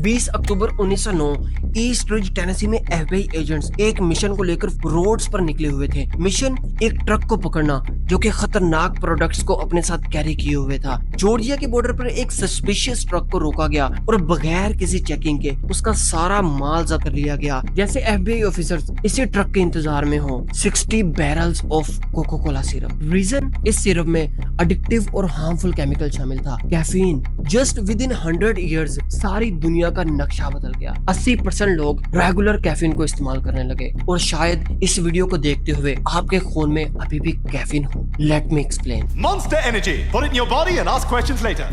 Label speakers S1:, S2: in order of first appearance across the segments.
S1: 20 अक्टूबर 1909 east ridge Tennessee में FBI agents एक mission को लेकर रोड्स पर निकले हुए थे। मिशन एक ट्रक को पकड़ना जो कि खतरनाक प्रोडक्ट्स को अपने साथ कैरी किए हुए था। जॉर्जिया के बॉर्डर पर एक सस्पिशियस ट्रक को रोका गया और बगैर किसी चेकिंग के उसका सारा माल जब्त कर लिया गया। जैसे एफबीआई ऑफिसर्स इसी ट्रक के इंतजार में हो। 60 barrels of coca cola syrup. Reason, इस सिरप में एडिक्टिव और हार्मफुल केमिकल शामिल था, caffeine. Just within 100 years सारी दुनिया का नक्शा बदल गया। 80% लोग रेगुलर कैफीन को इस्तेमाल करने लगे और शायद इस वीडियो को देखते हुए आपके खून में अभी भी कैफीन हो। Let me explain.
S2: Monster Energy. Put it in your body and ask questions later.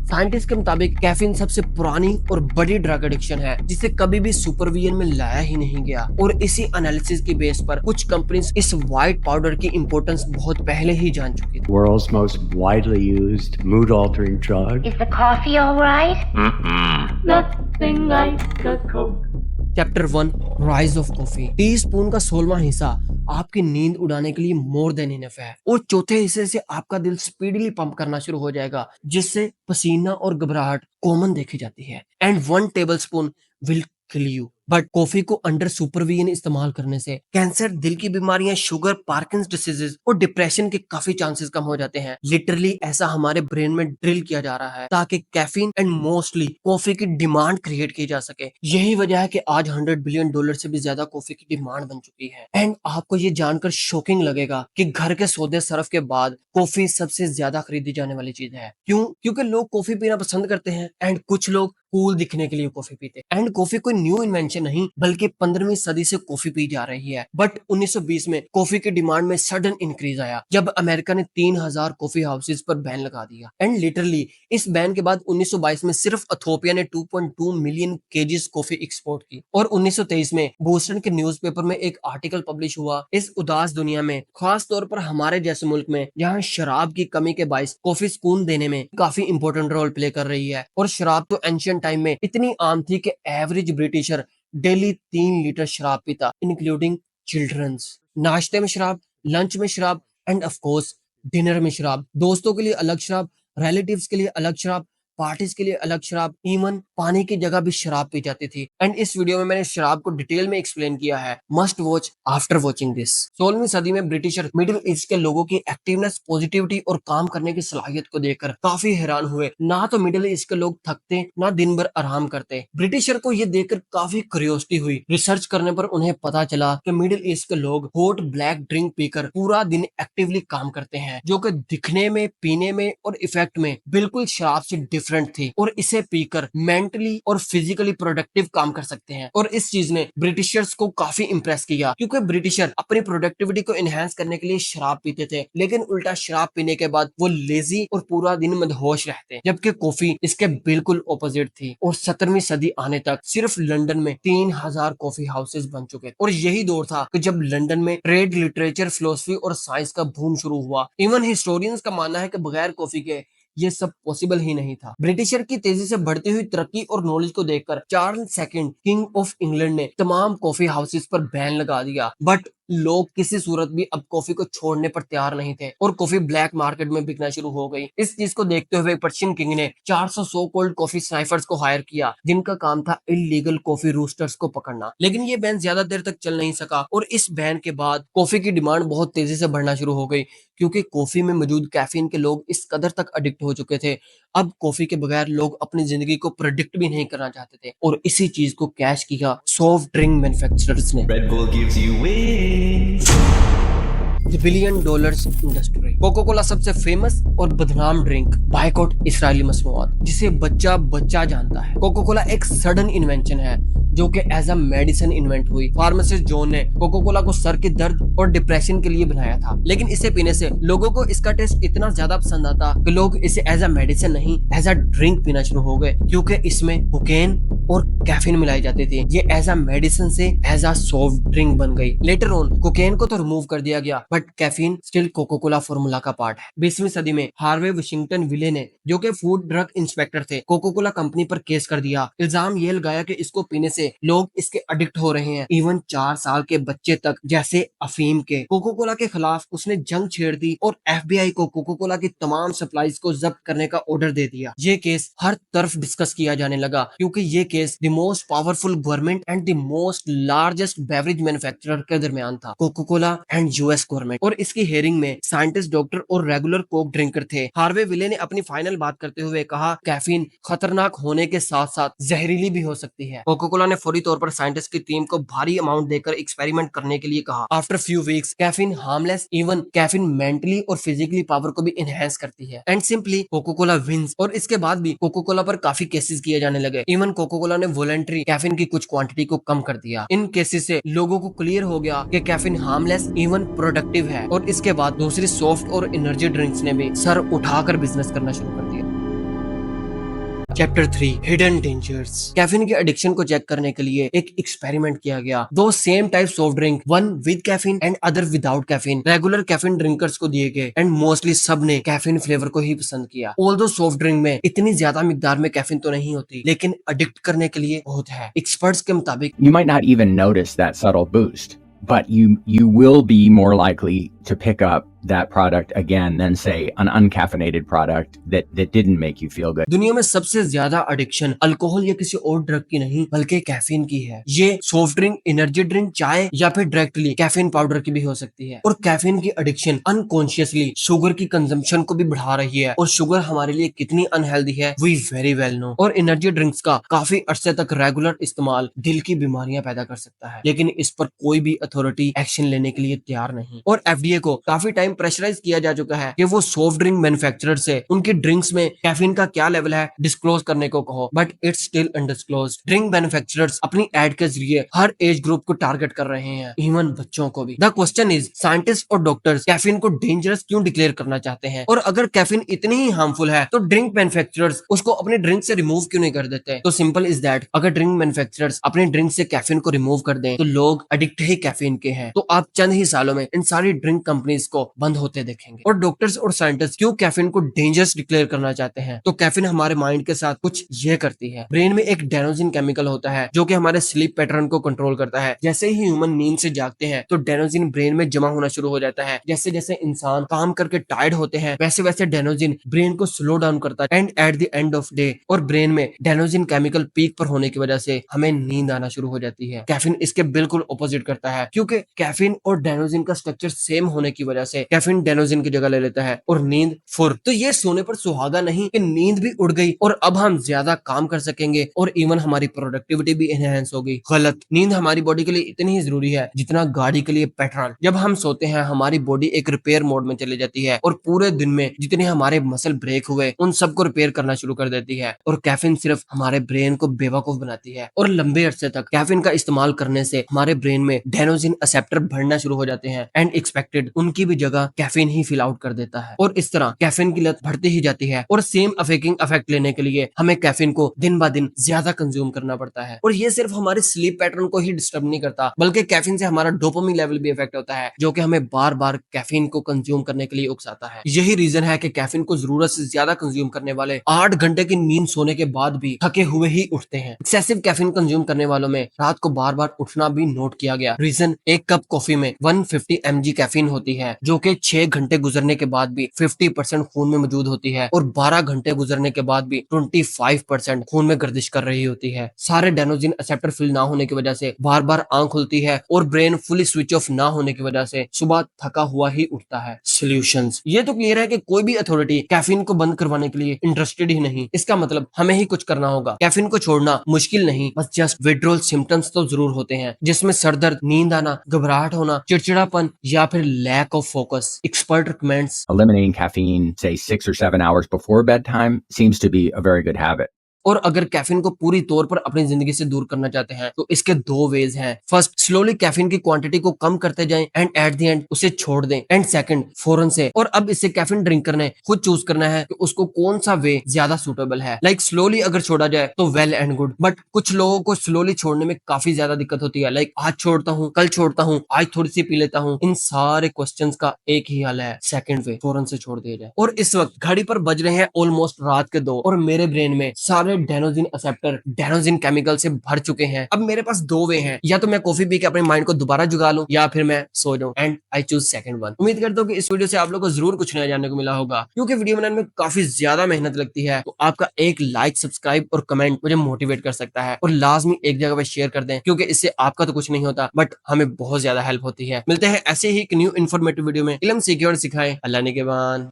S1: Scientist के मुताबिक कैफीन सबसे पुरानी और बड़ी ड्रग एडिक्शन है जिसे कभी भी सुपरविजन में लाया ही नहीं गया। और इसी एनालिसिस की बेस पर कुछ कंपनीज इस व्हाइट पाउडर की इम्पोर्टेंस बहुत पहले ही जान चुकी थी।
S3: World's most widely used mood-altering drug.
S4: Is the coffee all right? Nothing like a Coke.
S1: Chapter 1, rise of coffee. Tea spoon का 16वां हिस्सा आपकी नींद उड़ाने के लिए मोर देन इनफ है और चौथे हिस्से से आपका दिल स्पीडीली पंप करना शुरू हो जाएगा जिससे पसीना और घबराहट कॉमन देखी जाती है। And 1 tablespoon will kill you. But coffee को अंडर सुपरविजन इस्तेमाल करने से कैंसर, दिल की बीमारियां, शुगर, पार्किंस डिसीजेस और डिप्रेशन के काफी चांसेस कम हो जाते हैं। लिटरली ऐसा हमारे ब्रेन में ड्रिल किया जा रहा है ताकि कैफीन एंड मोस्टली कॉफी की डिमांड क्रिएट की जा सके। यही वजह है कि आज $100 बिलियन से भी ज्यादा कॉफी की डिमांड बन चुकी है। एंड आपको ये जानकर शॉकिंग लगेगा कि घर के सौदे सर्फ के बाद कॉफी सबसे ज्यादा खरीदी जाने वाली चीज है। क्यों? क्योंकि लोग कॉफी पीना पसंद करते हैं एंड कुछ लोग कूल दिखने के लिए कॉफी पीते हैं। एंड कॉफी कोई न्यू इन्वेंशन नहीं बल्कि 15वीं सदी से कॉफी पी जा रही है। बट 1920 में कॉफी की डिमांड में सडन इंक्रीज आया जब अमेरिका ने 3000 कॉफी हाउसेज पर बैन लगा दिया। एंड लिटरली इस बैन के बाद 1922 में सिर्फ इथियोपिया ने 2.2 मिलियन केजीज कॉफी एक्सपोर्ट की। और 1923 में बोस्टन के न्यूज़पेपर में एक आर्टिकल पब्लिश हुआ। इस उदास दुनिया में, खास तौर पर हमारे जैसे मुल्क में जहाँ शराब की कमी के बायस कॉफी सुकून देने में काफी इंपॉर्टेंट रोल प्ले कर रही है। और शराब तो एंशिएंट टाइम में इतनी आम थी कि एवरेज ब्रिटिशर डेली 3 लीटर शराब पीता, इंक्लूडिंग चिल्ड्रंस। नाश्ते में शराब, लंच में शराब एंड ऑफ कोर्स डिनर में शराब। दोस्तों के लिए अलग शराब, रिलेटिव्स के लिए अलग शराब, पार्टीज के लिए अलग शराब, इवन पानी की जगह भी शराब पी जाती थी। एंड इस वीडियो में मैंने शराब को डिटेल में एक्सप्लेन किया है। Must watch after watching this. 16वीं सदी में ब्रिटिशर मिडिल ईस्ट के लोगों की एक्टिवनेस, पॉजिटिविटी और काम करने की सलाहियत को देखकर काफी हैरान हुए। ना तो मिडिल ईस्ट के लोग थकते, ना दिन भर आराम करते। ब्रिटिशर को ये देखकर काफी क्यूरियोसिटी हुई। रिसर्च करने पर उन्हें पता चला कि मिडिल ईस्ट के लोग हॉट ब्लैक ड्रिंक पीकर पूरा दिन एक्टिवली काम करते हैं जो कि दिखने में, पीने में और इफेक्ट में बिल्कुल शराब से डिफरेंट थी। और इसे पीकर मेंटली और फिजिकली प्रोडक्टिव काम कर सकते हैं। और इस चीज ने ब्रिटिशर्स को काफी इंप्रेस किया क्योंकि ब्रिटिशर अपनी प्रोडक्टिविटी को एनहांस करने के लिए शराब पीते थे, लेकिन उल्टा शराब पीने के बाद वो लेजी और पूरा दिन मदहोश रहते, जबकि कॉफी इसके बिल्कुल ऑपोजिट थी। और 17वीं सदी आने तक सिर्फ लंदन में 3000 कॉफी हाउसेज बन चुके। और यही दौर था कि जब लंदन में ट्रेड, लिटरेचर, फिलोसफी और साइंस का बूम शुरू हुआ। इवन हिस्टोरियंस का मानना है कि बगैर कॉफी के ये सब पॉसिबल ही नहीं था। ब्रिटिशर की तेजी से बढ़ती हुई तरक्की और नॉलेज को देखकर Charles second, king of England ने तमाम कॉफी हाउसेज पर बैन लगा दिया। बट लोग किसी सूरत भी अब कॉफी को छोड़ने पर तैयार नहीं थे और कॉफी ब्लैक मार्केट में बिकना शुरू हो गई। इस चीज को देखते हुए पर्शियन किंग ने 400 सो कॉल्ड कॉफी स्नाइफर्स को हायर किया जिनका काम था इलीगल कॉफी रोस्टर्स को पकड़ना। लेकिन ये बैन ज्यादा देर तक चल नहीं सका और इस बैन के बाद कॉफी की डिमांड बहुत तेजी से बढ़ना शुरू हो गई क्योंकि कॉफी में मौजूद कैफीन के लोग इस कदर तक एडिक्ट हो चुके थे। अब कॉफी के बगैर लोग अपनी जिंदगी को प्रेडिक्ट भी नहीं करना चाहते थे और इसी चीज को कैश किया सॉफ्ट ड्रिंक मैन्युफैक्चरर्स ने।
S2: Red Bull gives you wings.
S1: $1 billion industry. Coca cola सबसे फेमस और बदनाम ड्रिंक, बायकॉट इसराइली मसनूआत, जिसे बच्चा बच्चा जानता है। कोको कोला एक सडन इन्वेंशन है जो कि एज अ मेडिसिन इन्वेंट हुई। फार्मासिस्ट जॉन ने कोको कोला को सर के दर्द और डिप्रेशन के लिए बनाया था, लेकिन इसे पीने से लोगों को इसका टेस्ट इतना ज्यादा पसंद आता कि लोग इसे एज अ मेडिसिन नहीं एज अ ड्रिंक पीना शुरू हो गए क्योंकि इसमें कोकेन और कैफीन मिलाई जाती थी। ये एज अ मेडिसिन से एज अ सॉफ्ट ड्रिंक बन गई। लेटर ऑन कोकेन को तो रिमूव कर दिया गया but caffeine still coca cola formula का पार्ट है। 20वीं सदी में हार्वे वाशिंगटन विले ने, जो कि फूड ड्रग इंस्पेक्टर थे, कोको कोला कंपनी पर केस कर दिया। इल्जाम ये लगाया कि इसको पीने से से लोग इसके एडिक्ट हो रहे हैं, इवन 4 साल के बच्चे तक। जैसे अफीम के कोको कोला के खिलाफ उसने जंग छेड़ दी और एफबीआई को कोको कोला की तमाम सप्लाईज को जब्त करने का ऑर्डर दे दिया। ये केस हर तरफ डिस्कस किया जाने लगा क्योंकि ये case the most powerful government and the most largest beverage manufacturer के दरमियान था, coca cola and US government. और इसकी हेयरिंग में साइंटिस्ट, डॉक्टर और रेगुलर कोक ड्रिंकर थे। हार्वे विले ने अपनी फाइनल बात करते हुए कहा, कैफीन खतरनाक होने के साथ साथ जहरीली भी हो सकती है। कोको कोला ने फौरी तौर पर साइंटिस्ट की टीम को भारी अमाउंट देकर एक्सपेरिमेंट करने के लिए कहा। After few weeks caffeine harmless, even caffeine mentally और फिजिकली पावर को भी एनहेंस करती है। And simply coca cola wins. और इसके बाद भी कोको कोला पर काफी केसेस किए जाने लगे। इवन कोको कोला ने वॉलंटरी कैफीन की कुछ क्वांटिटी को कम कर दिया। इन केसेस से लोगों को क्लियर हो गया कि कैफीन हार्मलेस, इवन प्रोडक्टिव है। और इसके बाद दूसरी सॉफ्ट और एनर्जी ड्रिंक्स ने भी सर उठाकर बिजनेस करना शुरू कर दिया। Chapter 3 hidden dangers. कैफीन के एडिक्शन को चेक करने के लिए एक एक्सपेरिमेंट किया गया। दो same type soft drink, one with caffeine and other without caffeine, regular caffeine drinkers को दिए गए एंड मोस्टली सब ने कैफीन फ्लेवर को ही पसंद किया। ऑल्दो सॉफ्ट ड्रिंक में इतनी ज्यादा मिकदार में कैफीन तो नहीं होती, लेकिन एडिक्ट करने के लिए बहुत है। एक्सपर्ट्स के मुताबिक
S5: You might not even notice that subtle boost, but you will be more likely to pick up that product again than say an uncaffeinated product that didn't make you feel good.
S1: दुनिया में सबसे ज्यादा addiction alcohol या किसी और drug की नहीं बल्कि कैफीन की है। ये सॉफ्ट ड्रिंक, एनर्जी ड्रिंक, चाय या फिर डायरेक्टली कैफीन पाउडर की भी हो सकती है। और कैफीन की एडिक्शन अनकॉन्शियसली शुगर की कंजम्पशन को भी बढ़ा रही है और शुगर हमारे लिए कितनी अनहेल्दी है वी वेरी वेल नो। और एनर्जी ड्रिंक्स का काफी अरसे तक रेगुलर इस्तेमाल दिल की बीमारियां पैदा कर सकता है, लेकिन इस पर कोई भी अथॉरिटी एक्शन लेने के लिए तैयार नहीं। और एफडीए को काफी टाइम प्रेशराइज किया जा चुका है कि वो सॉफ्ट ड्रिंक मैन्युफैक्चरर से उनकी ड्रिंक्स में कैफीन का क्या लेवल है डिस्क्लोज करने को कहो, but it's still undisclosed. Drink manufacturers अपनी एड के जरिए हर एज ग्रुप को टारगेट कर रहे हैं, इवन बच्चों को भी। द क्वेश्चन इज, साइंटिस्ट और डॉक्टर्स कैफीन को डेंजरस क्यों डिक्लेयर करना चाहते हैं? और अगर कैफीन इतनी ही हार्मफुल है तो ड्रिंक मैन्युफैक्चरर्स उसको अपने ड्रिंक से रिमूव क्यों नहीं कर देते? तो सिंपल इज दैट, अगर ड्रिंक मैन्युफैक्चरर्स अपने ड्रिंक से कैफीन को रिमूव कर दें तो लोग एडिक्ट ही कैफीन के हैं। तो आप चंद ही सालों में इन सारी ड्रिंक कंपनीज को बंद होते देखेंगे। और डॉक्टर्स और साइंटिस्ट क्यों कैफीन को डेंजरस डिक्लेयर करना चाहते हैं? तो कैफीन हमारे माइंड के साथ कुछ ये करती है। ब्रेन में एक डेनोजिन केमिकल होता है जो कि हमारे स्लीप पैटर्न को कंट्रोल करता है। जैसे ही ह्यूमन नींद से जागते हैं तो डेनोजिन ब्रेन में जमा होना शुरू हो जाता है। जैसे जैसे इंसान काम करके टायर्ड होते हैं वैसे वैसे डेनोजिन ब्रेन को स्लो डाउन करता है and at the end of day और ब्रेन में डेनोजिन केमिकल पीक पर होने की वजह से हमें नींद आना शुरू हो जाती है। कैफीन इसके बिल्कुल ऑपोजिट करता है, क्योंकि कैफीन और डेनोजिन का स्ट्रक्चर सेम होने की वजह से कैफीन डेनोजिन की जगह ले लेता है और नींद फुर। तो ये सोने पर सुहागा नहीं कि नींद भी उड़ गई और अब हम ज्यादा काम कर सकेंगे और इवन हमारी प्रोडक्टिविटी भी एनहेंस होगी। गलत। नींद हमारी बॉडी के लिए इतनी ही जरूरी है जितना गाड़ी के लिए पेट्रोल। जब हम सोते हैं हमारी बॉडी एक रिपेयर मोड में चली जाती है और पूरे दिन में जितने हमारे मसल ब्रेक हुए उन सबको रिपेयर करना शुरू कर देती है। और कैफीन सिर्फ हमारे ब्रेन को बेवकूफ बनाती है और लंबे अरसे तक कैफीन का इस्तेमाल करने से हमारे ब्रेन में डेनोजिन एक्सेप्टर बढ़ना शुरू हो जाते हैं एंड एक्सपेक्टेड उनकी भी जगह कैफीन ही फिल आउट कर देता है। और इस तरह कैफीन की लत बढ़ती ही जाती है और सेम अफेक्टिंग इफेक्ट लेने के लिए हमें कैफीन को दिन ब दिन ज्यादा कंज्यूम करना पड़ता है। और ये सिर्फ हमारे स्लीप पैटर्न को ही डिस्टर्ब नहीं करता बल्कि कैफीन से हमारा डोपामिन लेवल भी इफेक्ट होता है जो कि हमें बार बार कैफीन को कंज्यूम करने के लिए उकसाता है। यही रीजन है कि कैफीन को जरूरत से ज्यादा कंज्यूम करने वाले 8 घंटे की नींद सोने के बाद भी थके हुए ही उठते हैं। एक्सेसिव कैफीन कंज्यूम करने वालों में रात को बार बार उठना भी नोट किया गया। रीजन, एक कप कॉफी में 150 mg कैफीन होती है जो कि 6 घंटे गुजरने के बाद भी 50% खून में मौजूद होती है और 12 घंटे गुजरने के बाद भी 25% खून में गर्दिश कर रही होती है। सारे डेनोजिन एक्सेप्टर फिल ना होने की वजह से बार बार आंख खुलती है और ब्रेन फुली स्विच ऑफ ना होने की वजह से सुबह थका हुआ ही उठता है। सॉल्यूशंस, ये तो क्लियर है कि कोई भी अथॉरिटी कैफीन को बंद करवाने के लिए इंटरेस्टेड ही नहीं। इसका मतलब हमें ही कुछ करना होगा। कैफीन को छोड़ना मुश्किल नहीं, बस जस्ट विड्रॉल सिम्टम्स तो जरूर होते हैं जिसमें सर दर्द, नींद आना, घबराहट होना, चिड़चिड़ापन या फिर lack of focus. Expert recommends
S5: Eliminating caffeine, say 6 or 7 hours before bedtime, seems to be a very good habit.
S1: और अगर कैफीन को पूरी तौर पर अपनी जिंदगी से दूर करना चाहते हैं तो इसके 2 वेज हैं। फर्स्ट, स्लोली कैफीन की क्वांटिटी को कम करते जाएं एंड एट द एंड उसे छोड़ दें। एंड सेकंड, फौरन से। और अब इससे कैफीन ड्रिंकर ने खुद चूज करना है कि उसको कौन सा वे ज्यादा सूटेबल है। लाइक स्लोली अगर छोड़ा जाए तो वेल एंड गुड, बट कुछ लोगों को स्लोली छोड़ने में काफी ज्यादा दिक्कत होती है। लाइक आज छोड़ता हूँ, कल छोड़ता हूँ, आज थोड़ी सी पी लेता हूँ। इन सारे क्वेश्चन का एक ही हल है, सेकंड वे, फौरन से छोड़ दिया जाए। और इस वक्त घड़ी पर बज रहे हैं ऑलमोस्ट रात के 2 और मेरे ब्रेन में सारे सारे डेनोजिन एक्सेप्टर डेनोजिन केमिकल से भर चुके हैं। अब मेरे पास दो वे हैं, या तो मैं कॉफी पी के अपने माइंड को दोबारा जुगा लूं या फिर मैं सो जाऊं, and I choose second one. उम्मीद करता हूं कि इस वीडियो से आप लोगों को जरूर कुछ नया जानने को मिला होगा, क्योंकि वीडियो बनाने में काफी ज्यादा मेहनत लगती है। तो आपका एक लाइक, सब्सक्राइब और कमेंट मुझे मोटिवेट कर सकता है, और लाजमी एक जगह पे शेयर कर दें, क्योंकि इससे आपका तो कुछ नहीं होता बट हमें बहुत ज्यादा हेल्प होती है। मिलते हैं ऐसे ही एक न्यू इन्फॉर्मेटिव वीडियो में। इल्म सीखे और सिखाएं, अल्लाह निगहबान।